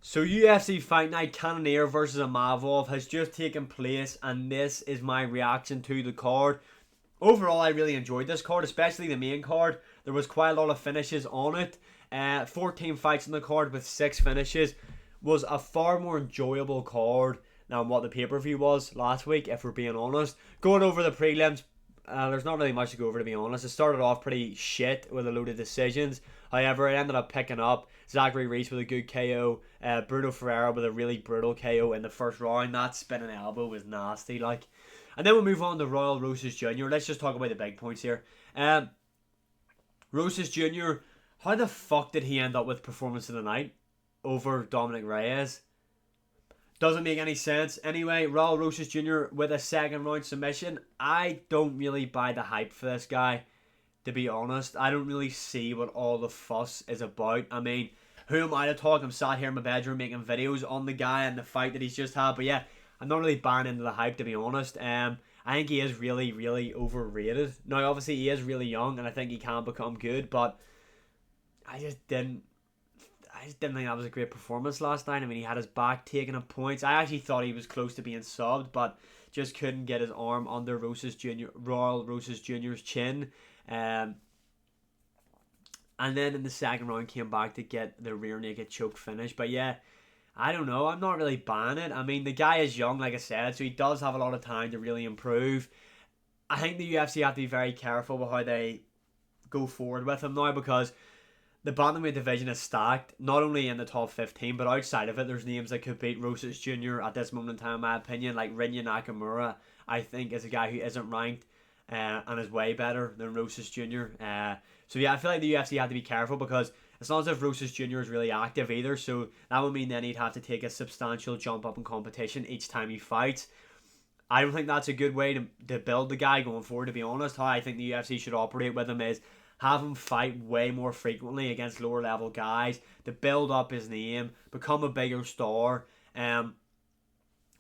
So UFC Fight Night Cannonier versus Amavov has just taken place, and this is my reaction to the card. Overall, I really enjoyed this card, especially the main card. There was quite a lot of finishes on it. 14 fights on the card with 6 finishes was a far more enjoyable card than what the pay-per-view was last week, if we're being honest. Going over the prelims, there's not really much to go over, to be honest. It started off pretty shit with a load of decisions. However, it ended up picking up. Reyes with a good KO. Bruno Pereira with a really brutal KO in the first round. That spinning elbow was nasty, like. And then we'll move on to Royal Roses Jr. Let's just talk about the big points here. Roses Jr., how the fuck did he end up with performance of the night over Dominick Reyes? Doesn't make any sense. Anyway, Royal Roses Jr. with a second round submission. I don't really buy the hype for this guy, to be honest. I don't really see what all the fuss is about. I mean, who am I to talk? I'm sat here in my bedroom making videos on the guy and the fight that he's just had. But yeah, I'm not really buying into the hype, to be honest. I think he is really, really overrated. Now, obviously, he is really young, and I think he can become good, but I just didn't think that was a great performance last night. I mean, he had his back taken at points. I actually thought he was close to being subbed, but just couldn't get his arm under Royal Roses Jr.'s chin. And then in the second round came back to get the rear naked choke finish. But yeah, I don't know. I'm not really buying it. I mean, the guy is young, like I said, so he does have a lot of time to really improve. I think the UFC have to be very careful with how they go forward with him now, because the bantamweight division is stacked, not only in the top 15, but outside of it, there's names that could beat Roses Jr. at this moment in time, in my opinion. Like Rinya Nakamura, I think, is a guy who isn't ranked and is way better than Roses Jr. So yeah, I feel like the UFC had to be careful, because it's not as if Roses Jr. is really active either, so that would mean then he'd have to take a substantial jump up in competition each time he fights. I don't think that's a good way to build the guy going forward, to be honest. How I think the UFC should operate with him is have him fight way more frequently against lower level guys to build up his name, become a bigger star.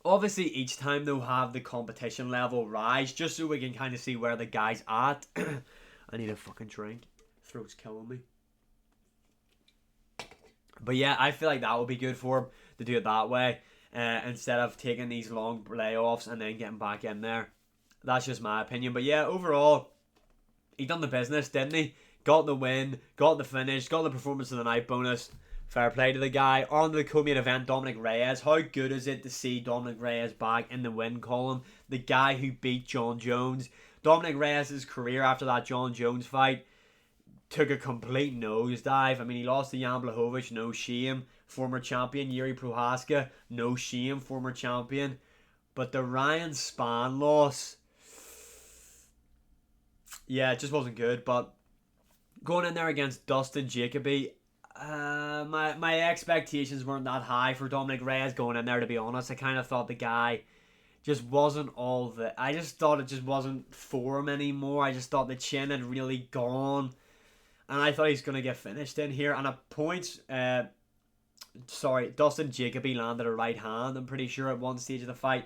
Obviously, each time they'll have the competition level rise, just so we can kind of see where the guy's at. I need a fucking drink. Throat's killing me. But yeah, I feel like that would be good for him to do it that way, instead of taking these long layoffs and then getting back in there. That's just my opinion. But yeah, overall, he done the business, didn't he? Got the win, got the finish, got the performance of the night bonus. Fair play to the guy. On to the co-main event, Dominick Reyes. How good is it to see Dominick Reyes back in the win column? The guy who beat John Jones. Dominick Reyes' career after that John Jones fight took a complete nosedive. I mean, he lost to Jan Blachowicz, no shame. Former champion. Yuri Prohaska, no shame, former champion. But the Ryan Spann loss, yeah, it just wasn't good. But going in there against Dustin Jacoby, my expectations weren't that high for Dominick Reyes going in there, to be honest. I kind of thought the guy just wasn't all that. I just thought it just wasn't for him anymore. I just thought the chin had really gone, and I thought he's going to get finished in here. And at points, Dustin Jacoby landed a right hand, I'm pretty sure, at one stage of the fight,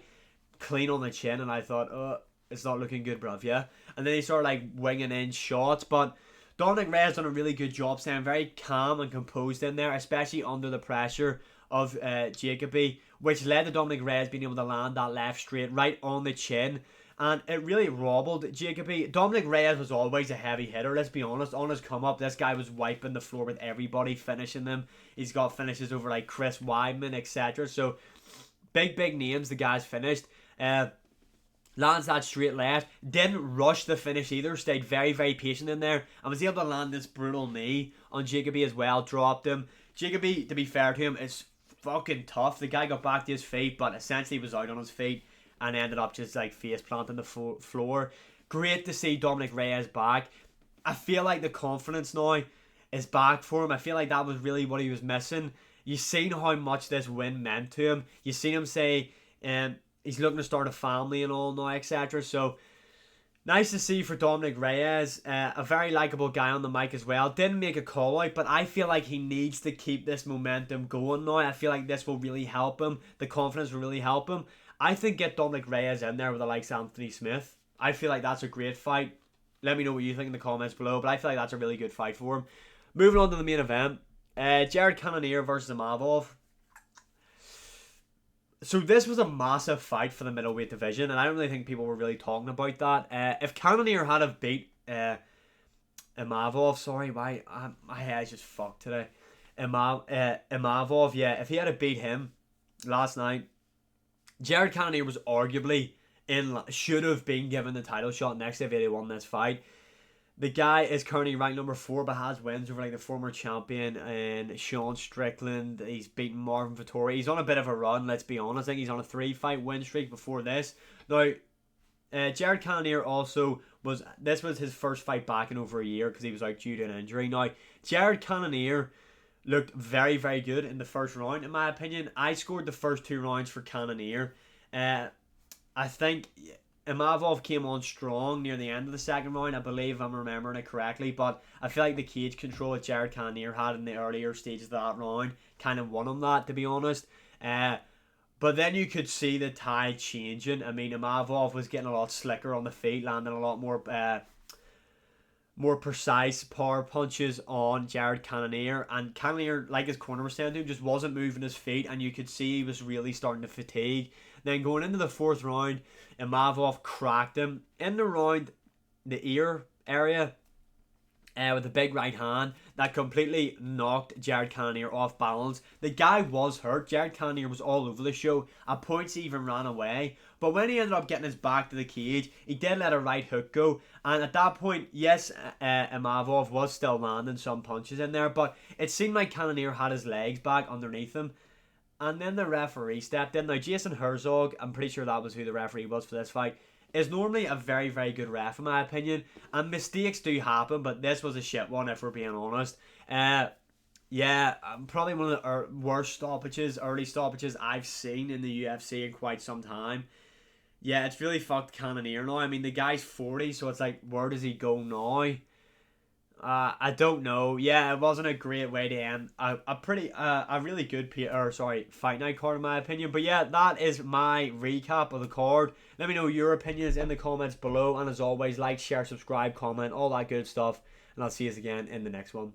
clean on the chin, and I thought, it's not looking good, bruv, yeah? And then he started like winging in shots, but Dominick Reyes done a really good job staying very calm and composed in there, especially under the pressure of Jacoby, which led to Dominick Reyes being able to land that left straight right on the chin, and it really wobbled Jacoby. Dominick Reyes was always a heavy hitter, let's be honest. On his come up, this guy was wiping the floor with everybody, finishing them. He's got finishes over like Chris Weidman, etc. So big names the guy's finished. Lands that straight left, didn't rush the finish either, stayed very patient in there, and was able to land this brutal knee on Jacoby as well, dropped him. Jacoby, to be fair to him, is fucking tough. The guy got back to his feet, but essentially was out on his feet and ended up just like face planting the floor. Great to see Dominick Reyes back. I feel like the confidence now is back for him. I feel like that was really what he was missing. You've seen how much this win meant to him. You've seen him say, he's looking to start a family and all now, etc. So, nice to see for Dominick Reyes. A very likeable guy on the mic as well. Didn't make a call out, but I feel like he needs to keep this momentum going now. I feel like this will really help him. The confidence will really help him. I think get Dominick Reyes in there with the likes of Anthony Smith. I feel like that's a great fight. Let me know what you think in the comments below, but I feel like that's a really good fight for him. Moving on to the main event. Jared Cannonier versus Amavov. So this was a massive fight for the middleweight division, and I don't really think people were really talking about that. If Cannonier had have beat Imavov, sorry, my head's just fucked today. Imavov, yeah, if he had have beat him last night, Jared Cannonier was arguably should have been given the title shot next if he had won this fight. The guy is currently ranked number 4, but has wins over like the former champion and Sean Strickland. He's beaten Marvin Vettori. He's on a bit of a run, let's be honest. I think he's on a 3-fight win streak before this. Now, Jared Cannonier also this was his first fight back in over a year because he was out due to an injury. Now, Jared Cannonier looked very, very good in the first round, in my opinion. I scored the first 2 rounds for Cannonier. I think Imavov came on strong near the end of the second round, I believe, if I'm remembering it correctly, but I feel like the cage control that Jared Cannonier had in the earlier stages of that round kind of won him that, to be honest. But then you could see the tide changing. I mean, Imavov was getting a lot slicker on the feet, landing a lot more precise power punches on Jared Cannonier, and Cannonier, like his corner was saying to him, just wasn't moving his feet, and you could see he was really starting to fatigue. Then going into the 4th round, Imavov cracked him in the round, the ear area, with a big right hand that completely knocked Jared Cannonier off balance. The guy was hurt. Jared Cannonier was all over the show. At points he even ran away. But when he ended up getting his back to the cage, he did let a right hook go. And at that point, yes, Imavov was still landing some punches in there, but it seemed like Cannonier had his legs back underneath him. And then the referee stepped in. Now, Jason Herzog, I'm pretty sure that was who the referee was for this fight, is normally a very, very good ref, in my opinion. And mistakes do happen, but this was a shit one, if we're being honest. Yeah, probably one of the worst early stoppages I've seen in the UFC in quite some time. Yeah, it's really fucked Cannonier now. I mean, the guy's 40, so it's like, where does he go now? I don't know. Yeah, it wasn't a great way to end a really good fight night card, in my opinion. But yeah, that is my recap of the card. Let me know your opinions in the comments below, and as always, like, share, subscribe, comment, all that good stuff, and I'll see you again in the next one.